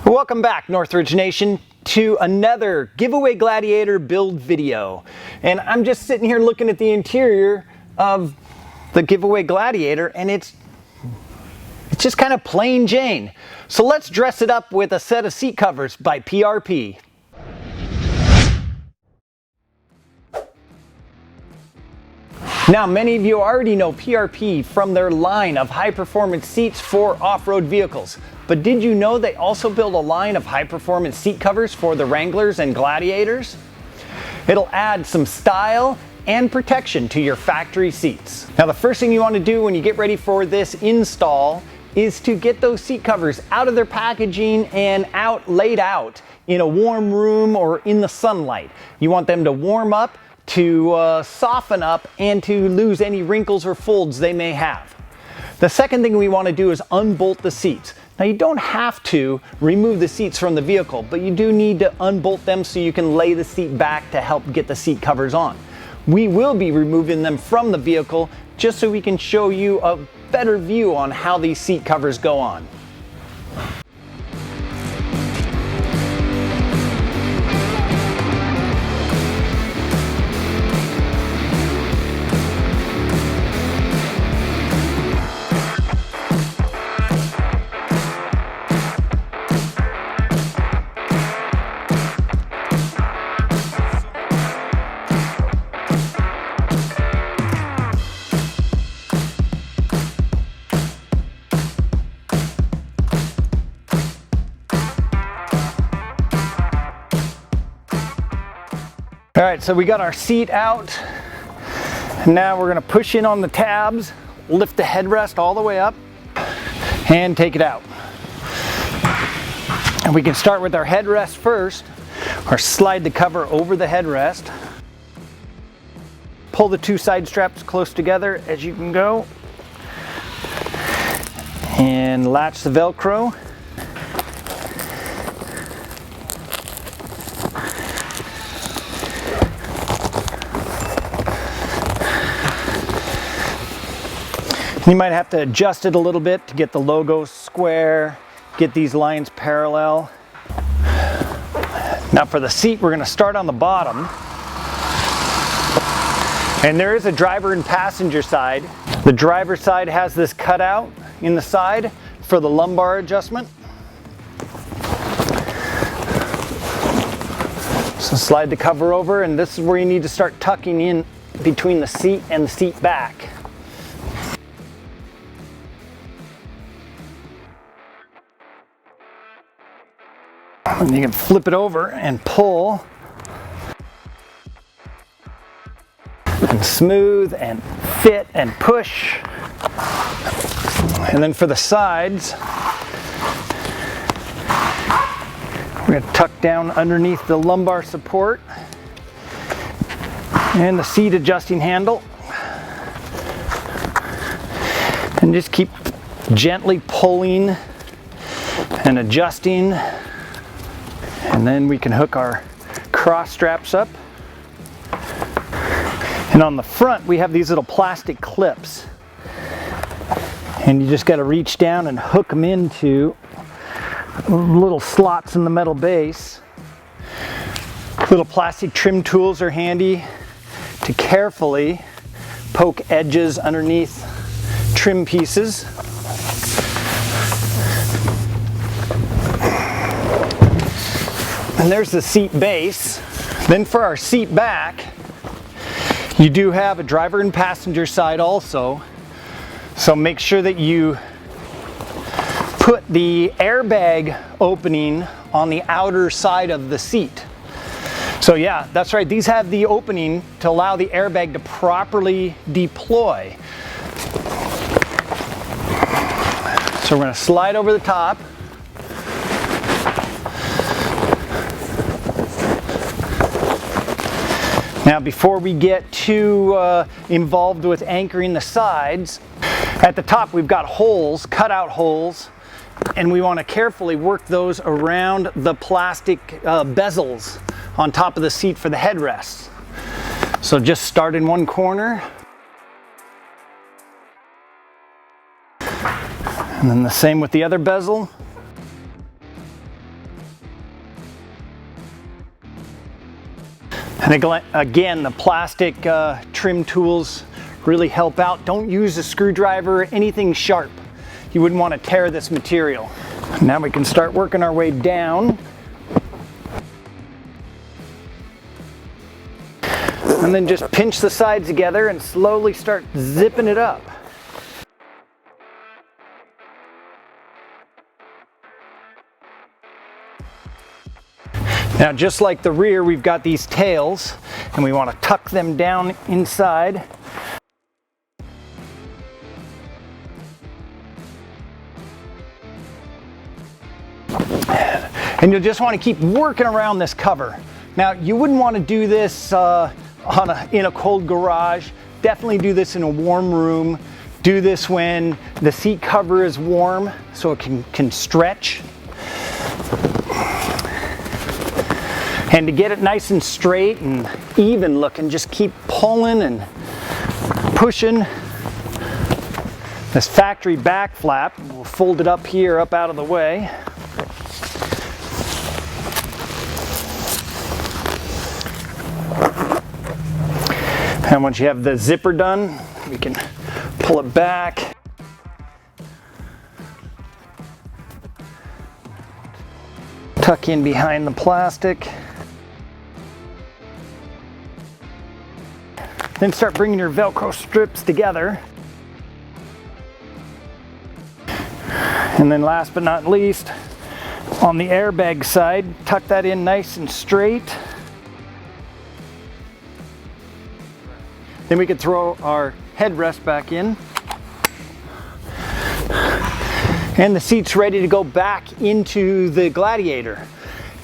Welcome back, Northridge Nation, to another giveaway Gladiator build video. And I'm just sitting here looking at the interior of the giveaway Gladiator, and it's just kind of plain Jane. So let's dress it up with a set of seat covers by PRP. Now, many of you already know PRP from their line of high-performance seats for off-road vehicles. But did you know they also build a line of high-performance seat covers for the Wranglers and Gladiators? It'll add some style and protection to your factory seats. Now, the first thing you want to do when you get ready for this install is to get those seat covers out of their packaging and laid out in a warm room or in the sunlight. You want them to warm up, to soften up, and to lose any wrinkles or folds they may have. The second thing we want to do is unbolt the seats. Now, you don't have to remove the seats from the vehicle, but you do need to unbolt them so you can lay the seat back to help get the seat covers on. We will be removing them from the vehicle just so we can show you a better view on how these seat covers go on. All right, so we got our seat out. Now we're gonna push in on the tabs, lift the headrest all the way up, and take it out. And we can start with our headrest first, or slide the cover over the headrest. Pull the two side straps close together as you can go, and latch the Velcro. You might have to adjust it a little bit to get the logo square, get these lines parallel. Now for the seat, we're going to start on the bottom. And there is a driver and passenger side. The driver's side has this cutout in the side for the lumbar adjustment. So slide the cover over, and this is where you need to start tucking in between the seat and the seat back. And you can flip it over and pull and smooth and fit and push. And then for the sides, we're going to tuck down underneath the lumbar support and the seat adjusting handle, and just keep gently pulling and adjusting. And then we can hook our cross straps up. And on the front, we have these little plastic clips. And you just got to reach down and hook them into little slots in the metal base. Little plastic trim tools are handy to carefully poke edges underneath trim pieces. And there's the seat base. Then for our seat back, you do have a driver and passenger side also. So make sure that you put the airbag opening on the outer side of the seat. So yeah, that's right. These have the opening to allow the airbag to properly deploy. So we're going to slide over the top. Now, before we get too involved with anchoring the sides, at the top we've got holes, cutout holes, and we want to carefully work those around the plastic bezels on top of the seat for the headrests. So just start in one corner, and then the same with the other bezel. And again, the plastic trim tools really help out. Don't use a screwdriver or anything sharp. You wouldn't want to tear this material. Now we can start working our way down. And then just pinch the sides together and slowly start zipping it up. Now, just like the rear, we've got these tails, and we want to tuck them down inside. And you'll just want to keep working around this cover. Now, you wouldn't want to do this in a cold garage. Definitely do this in a warm room. Do this when the seat cover is warm so it can stretch. And to get it nice and straight and even looking, just keep pulling and pushing. This factory back flap, we'll fold it up here, up out of the way. And once you have the zipper done, we can pull it back. Tuck in behind the plastic. Then start bringing your Velcro strips together. And then last but not least, on the airbag side, tuck that in nice and straight. Then we can throw our headrest back in. And the seat's ready to go back into the Gladiator.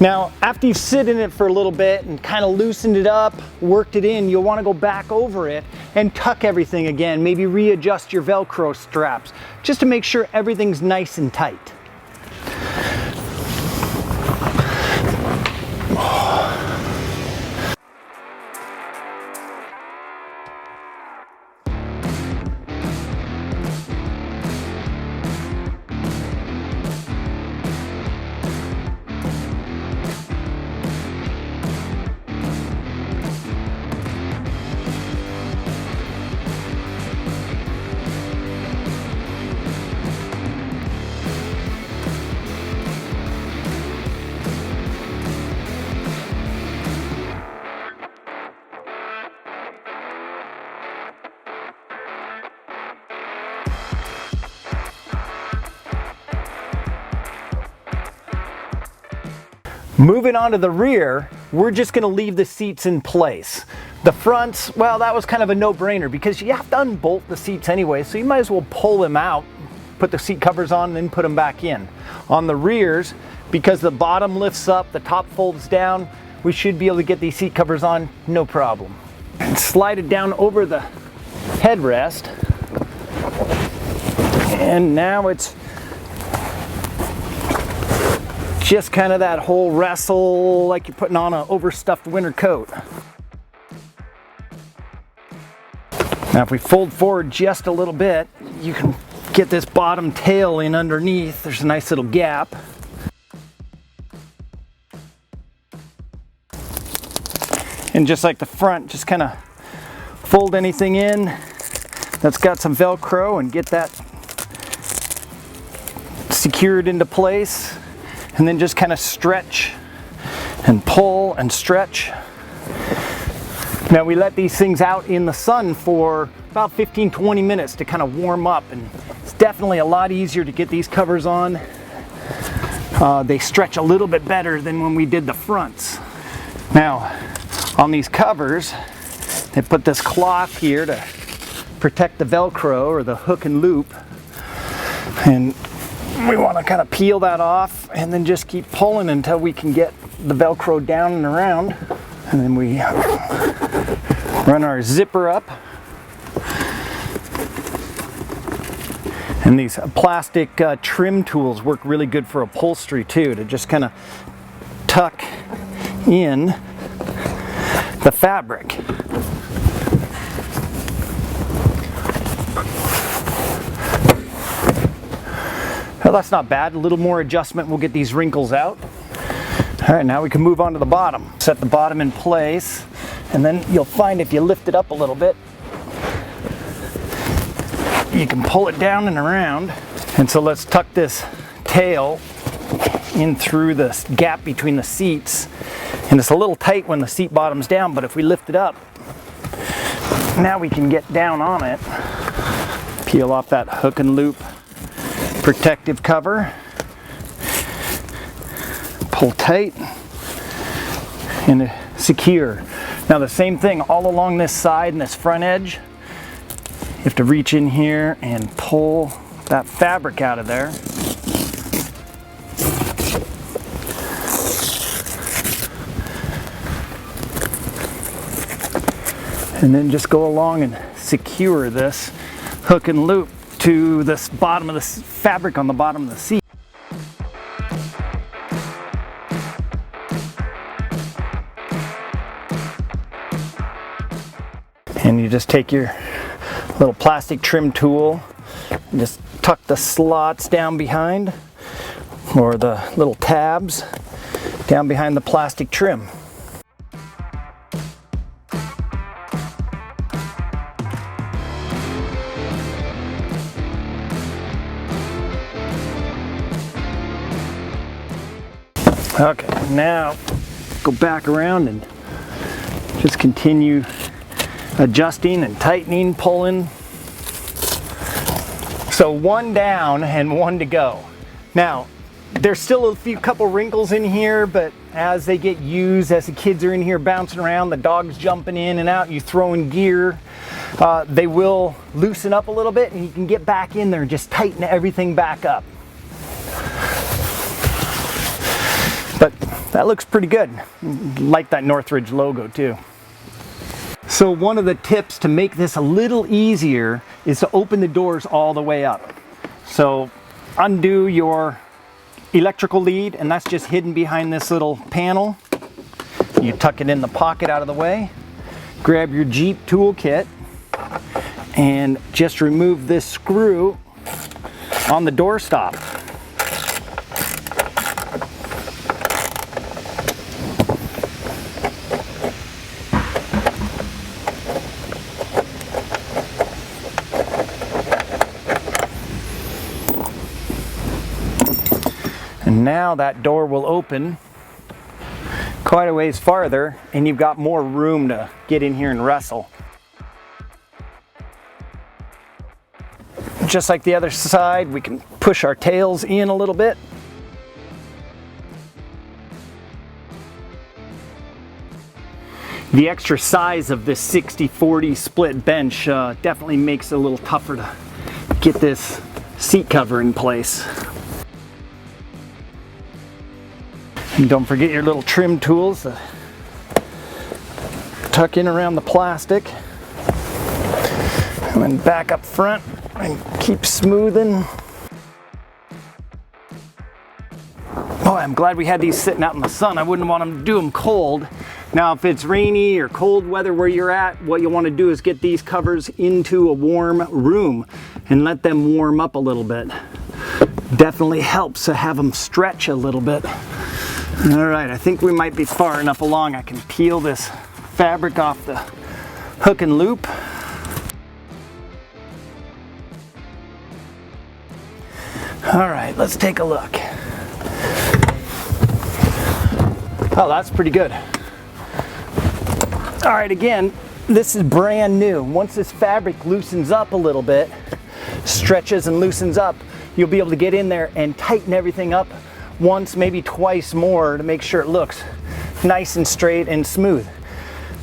Now, after you've sit in it for a little bit and kind of loosened it up, worked it in, you'll want to go back over it and tuck everything again. Maybe readjust your Velcro straps just to make sure everything's nice and tight. Moving on to the rear, we're just going to leave the seats in place. The fronts, well, that was kind of a no-brainer because you have to unbolt the seats anyway, so you might as well pull them out, put the seat covers on, and then put them back in. On the rears, because the bottom lifts up, the top folds down, we should be able to get these seat covers on, no problem. And slide it down over the headrest. And now it's just kind of that whole wrestle like you're putting on an overstuffed winter coat. Now if we fold forward just a little bit, you can get this bottom tail in underneath. There's a nice little gap. And just like the front, just kind of fold anything in that's got some Velcro and get that secured into place. And then just kind of stretch and pull and stretch. Now we let these things out in the sun for about 15-20 minutes to kind of warm up, and it's definitely a lot easier to get these covers on. They stretch a little bit better than when we did the fronts. Now on these covers, they put this cloth here to protect the Velcro or the hook and loop, and we want to kind of peel that off and then just keep pulling until we can get the Velcro down and around. And then we run our zipper up. And these plastic trim tools work really good for upholstery too, to just kind of tuck in the fabric. Well, that's not bad. A little more adjustment will get these wrinkles out. All right, now we can move on to the bottom. Set the bottom in place, and then you'll find if you lift it up a little bit, you can pull it down and around. And so let's tuck this tail in through this gap between the seats. And it's a little tight when the seat bottom's down, but if we lift it up, now we can get down on it. Peel off that hook and loop protective cover. Pull tight and secure. Now the same thing all along this side and this front edge. You have to reach in here and pull that fabric out of there. And then just go along and secure this hook and loop to this bottom of the fabric on the bottom of the seat. And you just take your little plastic trim tool and just tuck the slots down behind, or the little tabs down behind the plastic trim. Okay, now go back around and just continue adjusting and tightening, pulling. So one down and one to go. Now, there's still a couple wrinkles in here, but as they get used, as the kids are in here bouncing around, the dog's jumping in and out, you throw in gear, they will loosen up a little bit, and you can get back in there and just tighten everything back up. But that looks pretty good. Like that Northridge logo too. So one of the tips to make this a little easier is to open the doors all the way up. So undo your electrical lead, and that's just hidden behind this little panel. You tuck it in the pocket out of the way. Grab your Jeep toolkit and just remove this screw on the doorstop. And now that door will open quite a ways farther, and you've got more room to get in here and wrestle. Just like the other side, we can push our tails in a little bit. The extra size of this 60-40 split bench definitely makes it a little tougher to get this seat cover in place. And don't forget your little trim tools to tuck in around the plastic. And then back up front and keep smoothing. Oh, I'm glad we had these sitting out in the sun. I wouldn't want them to do them cold. Now, if it's rainy or cold weather where you're at, what you want to do is get these covers into a warm room and let them warm up a little bit. Definitely helps to have them stretch a little bit. All right, I think we might be far enough along. I can peel this fabric off the hook and loop. All right, let's take a look. Oh, that's pretty good. All right, again, this is brand new. Once this fabric loosens up a little bit, stretches and loosens up, you'll be able to get in there and tighten everything up once, maybe twice more, to make sure it looks nice and straight and smooth.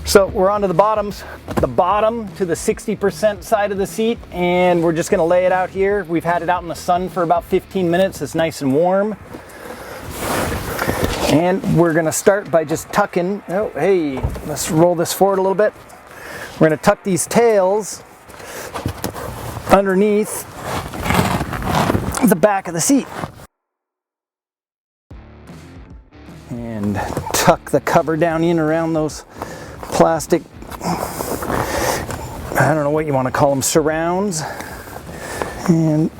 So we're onto the bottoms, the bottom to the 60% side of the seat, and we're just gonna lay it out here. We've had it out in the sun for about 15 minutes. It's nice and warm. And we're gonna start by just tucking, oh, hey, let's roll this forward a little bit. We're gonna tuck these tails underneath the back of the seat. And tuck the cover down in around those plastic, I don't know what you want to call them, surrounds. And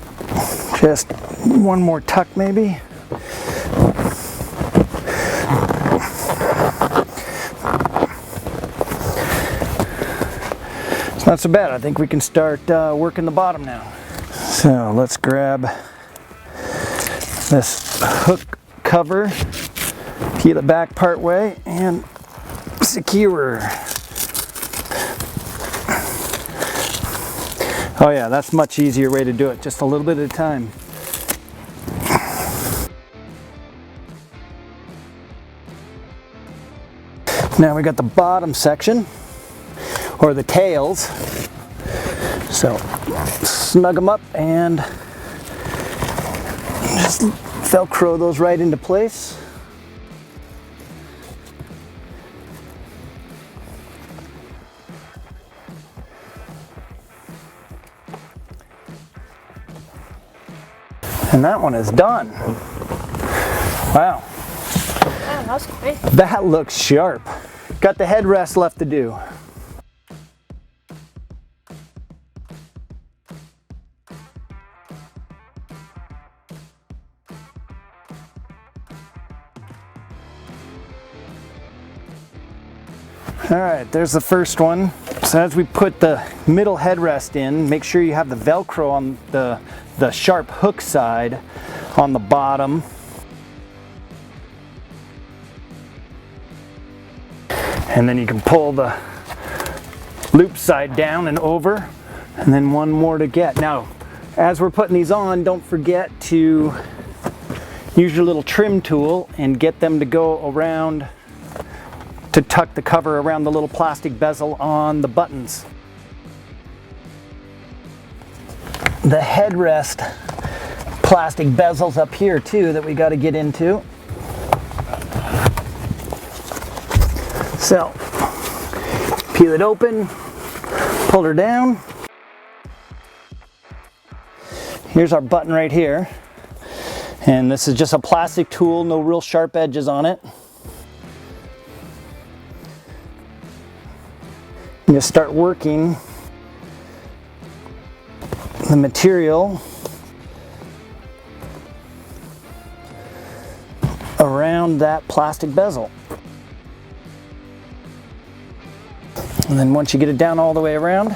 just one more tuck maybe. Not so bad. I think we can start working the bottom now. So let's grab this hook cover, peel it back part way, and secure. Oh yeah, that's a much easier way to do it, just a little bit at a time. Now we got the bottom section, or the tails. So snug them up and just Velcro those right into place. And that one is done. Wow. That was quick. That looks sharp. Got the headrest left to do. All right, there's the first one. So as we put the middle headrest in, make sure you have the Velcro on the sharp hook side on the bottom. And then you can pull the loop side down and over, and then one more to get. Now, as we're putting these on, don't forget to use your little trim tool and get them to go around to tuck the cover around the little plastic bezel on the buttons. The headrest plastic bezels up here too that we got to get into. So, peel it open, pull her down. Here's our button right here. And this is just a plastic tool, no real sharp edges on it. You just start working the material around that plastic bezel. And then once you get it down all the way around,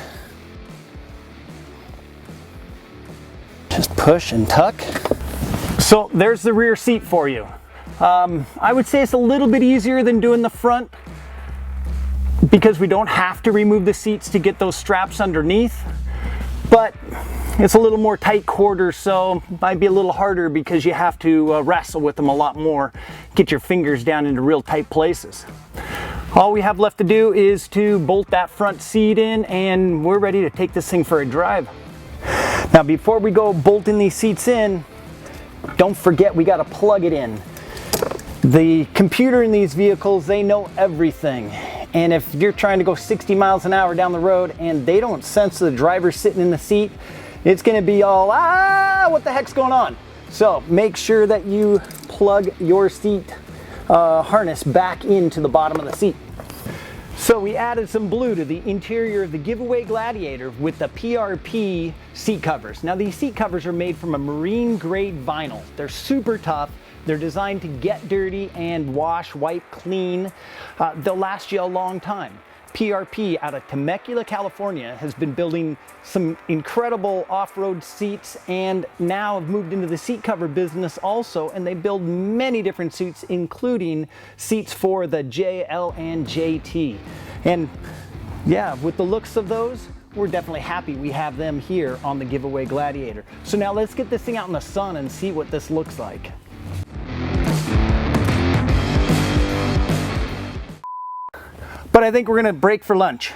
just push and tuck. So there's the rear seat for you. I would say it's a little bit easier than doing the front because we don't have to remove the seats to get those straps underneath, but it's a little more tight quarters, so might be a little harder because you have to wrestle with them a lot more, get your fingers down into real tight places. All we have left to do is to bolt that front seat in, and we're ready to take this thing for a drive. Now before we go bolting these seats in, don't forget we got to plug it in. The computer in these vehicles, they know everything. And if you're trying to go 60 miles an hour down the road and they don't sense the driver sitting in the seat, it's going to be all, what the heck's going on? So make sure that you plug your seat harness back into the bottom of the seat. So we added some blue to the interior of the giveaway Gladiator with the PRP seat covers. Now these seat covers are made from a marine grade vinyl. They're super tough. They're designed to get dirty and wash, wipe, clean. They'll last you a long time. PRP out of Temecula, California has been building some incredible off-road seats and now have moved into the seat cover business also, and they build many different seats, including seats for the JL and JT. And yeah, with the looks of those, we're definitely happy we have them here on the giveaway Gladiator. So now let's get this thing out in the sun and see what this looks like. But I think we're gonna break for lunch.